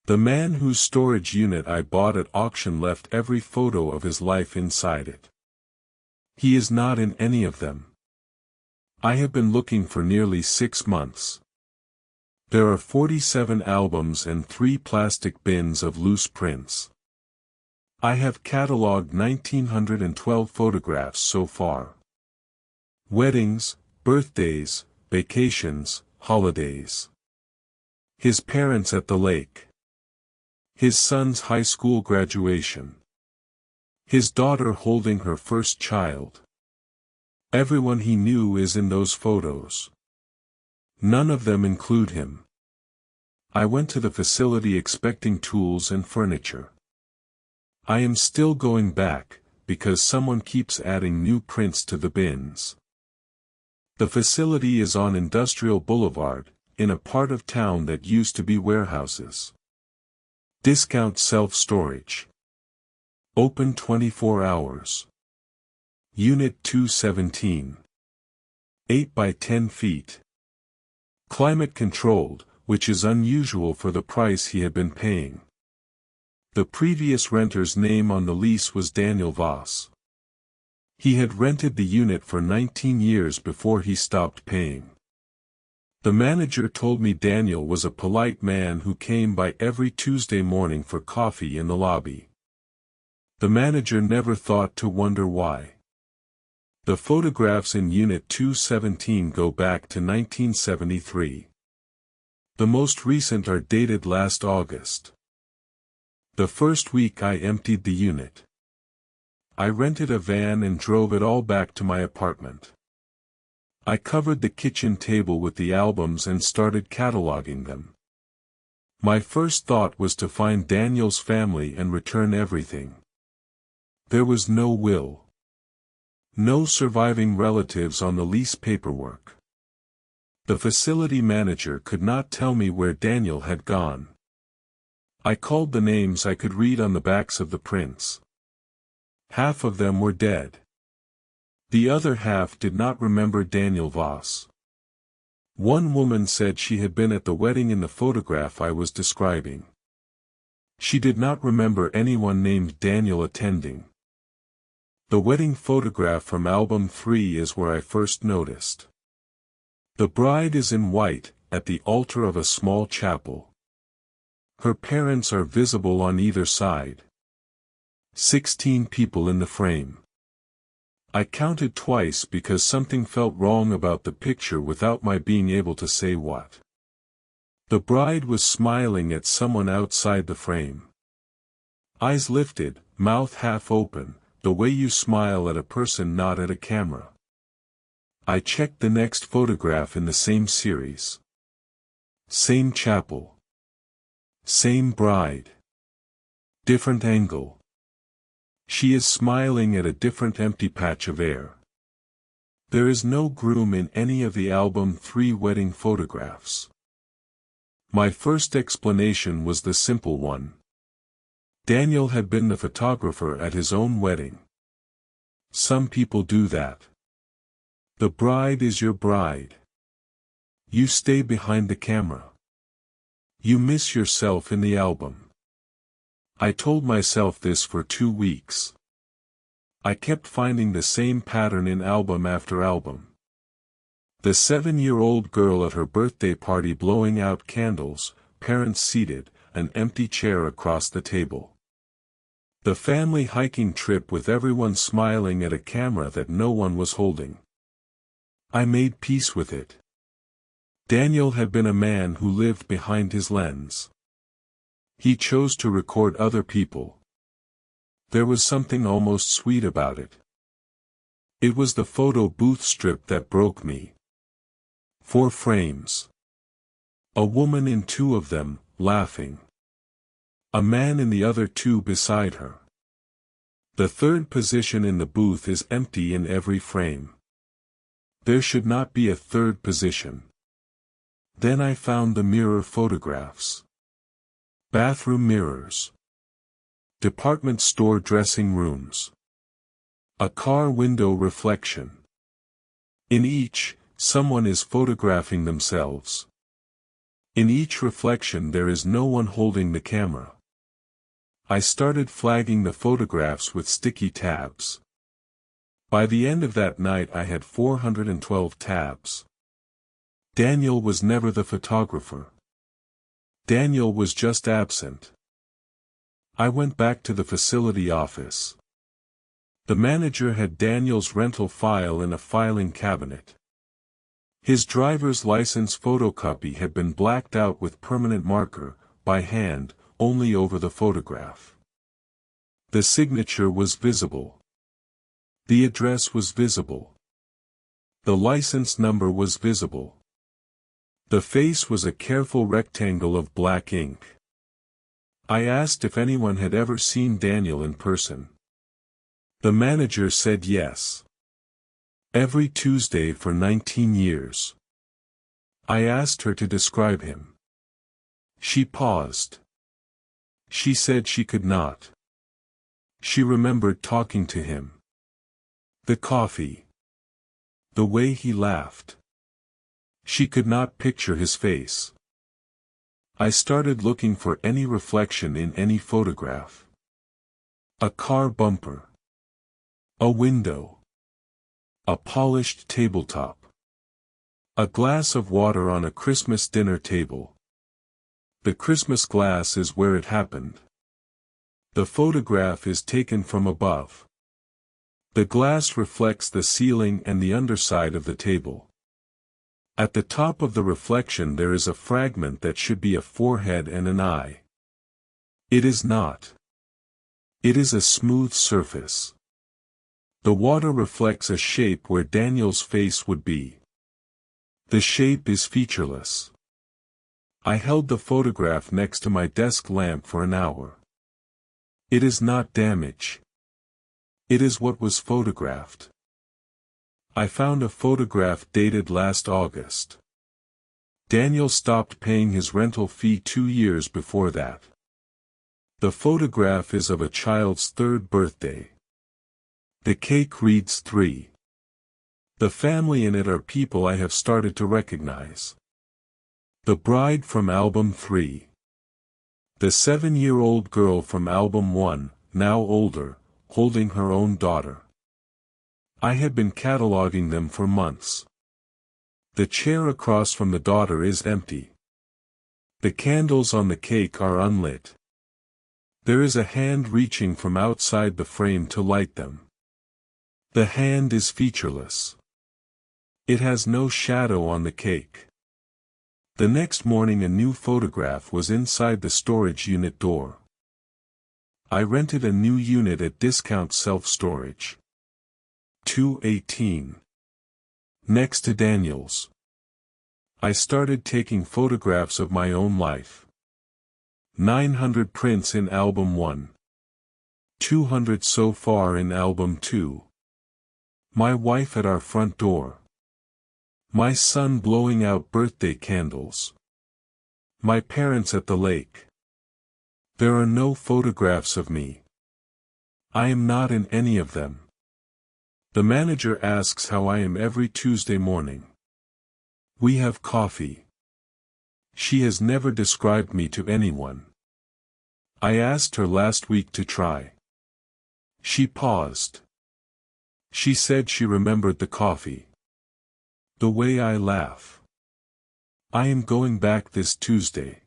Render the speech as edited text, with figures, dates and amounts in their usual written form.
The man whose storage unit I bought at auction left every photo of his life inside it. He is not in any of them. I have been looking for nearly 6 months. There are 47 albums and 3 plastic bins of loose prints. I have catalogued 1,912 photographs so far. Weddings, birthdays, vacations, holidays. His parents at the lake. His son's high school graduation. His daughter holding her first child. Everyone he knew is in those photos. None of them include him. I went to the facility expecting tools and furniture. I am still going back, because someone keeps adding new prints to the bins. The facility is on Industrial Boulevard, in a part of town that used to be warehouses. Discount self-storage. Open 24 hours. Unit 217. 8 by 10 feet. Climate controlled, which is unusual for the price he had been paying. The previous renter's name on the lease was Daniel Voss. He had rented the unit for 19 years before he stopped paying. The manager told me Daniel was a polite man who came by every Tuesday morning for coffee in the lobby. The manager never thought to wonder why. The photographs in Unit 217 go back to 1973. The most recent are dated last August. The first week I emptied the unit. I rented a van and drove it all back to my apartment. I covered the kitchen table with the albums and started cataloging them. My first thought was to find Daniel's family and return everything. There was no will. No surviving relatives on the lease paperwork. The facility manager could not tell me where Daniel had gone. I called the names I could read on the backs of the prints. Half of them were dead. The other half did not remember Daniel Voss. One woman said she had been at the wedding in the photograph I was describing. She did not remember anyone named Daniel attending. The wedding photograph from album 3 is where I first noticed. The bride is in white, at the altar of a small chapel. Her parents are visible on either side. 16 people in the frame. I counted twice because something felt wrong about the picture without my being able to say what. The bride was smiling at someone outside the frame. Eyes lifted, mouth half open, the way you smile at a person not at a camera. I checked the next photograph in the same series. Same chapel. Same bride. Different angle. She is smiling at a different empty patch of air. There is no groom in any of the album 3 wedding photographs. My first explanation was the simple one. Daniel had been the photographer at his own wedding. Some people do that. The bride is your bride. You stay behind the camera. You miss yourself in the album. I told myself this for 2 weeks. I kept finding the same pattern in album after album. The 7-year-old girl at her birthday party blowing out candles, parents seated, an empty chair across the table. The family hiking trip with everyone smiling at a camera that no one was holding. I made peace with it. Daniel had been a man who lived behind his lens. He chose to record other people. There was something almost sweet about it. It was the photo booth strip that broke me. 4 frames. A woman in 2 of them, laughing. A man in the other 2 beside her. The third position in the booth is empty in every frame. There should not be a third position. Then I found the mirror photographs. Bathroom mirrors. Department store dressing rooms. A car window reflection. In each, someone is photographing themselves. In each reflection there is no one holding the camera. I started flagging the photographs with sticky tabs. By the end of that night I had 412 tabs. Daniel was never the photographer. Daniel was just absent. I went back to the facility office. The manager had Daniel's rental file in a filing cabinet. His driver's license photocopy had been blacked out with permanent marker, by hand, only over the photograph. The signature was visible. The address was visible. The license number was visible. The face was a careful rectangle of black ink. I asked if anyone had ever seen Daniel in person. The manager said yes. Every Tuesday for 19 years. I asked her to describe him. She paused. She said she could not. She remembered talking to him. The coffee. The way he laughed. She could not picture his face. I started looking for any reflection in any photograph. A car bumper. A window. A polished tabletop. A glass of water on a Christmas dinner table. The Christmas glass is where it happened. The photograph is taken from above. The glass reflects the ceiling and the underside of the table. At the top of the reflection there is a fragment that should be a forehead and an eye. It is not. It is a smooth surface. The water reflects a shape where Daniel's face would be. The shape is featureless. I held the photograph next to my desk lamp for an hour. It is not damage. It is what was photographed. I found a photograph dated last August. Daniel stopped paying his rental fee 2 years before that. The photograph is of a child's 3rd birthday. The cake reads 3. The family in it are people I have started to recognize. The bride from album 3. The 7-year-old girl from album 1, now older, holding her own daughter. I had been cataloging them for months. The chair across from the daughter is empty. The candles on the cake are unlit. There is a hand reaching from outside the frame to light them. The hand is featureless. It has no shadow on the cake. The next morning a new photograph was inside the storage unit door. I rented a new unit at Discount Self-Storage. 218. Next to Daniel's. I started taking photographs of my own life. 900 prints in album 1. 200 so far in album 2. My wife at our front door. My son blowing out birthday candles. My parents at the lake. There are no photographs of me. I am not in any of them. The manager asks how I am every Tuesday morning. We have coffee. She has never described me to anyone. I asked her last week to try. She paused. She said she remembered the coffee. The way I laugh. I am going back this Tuesday.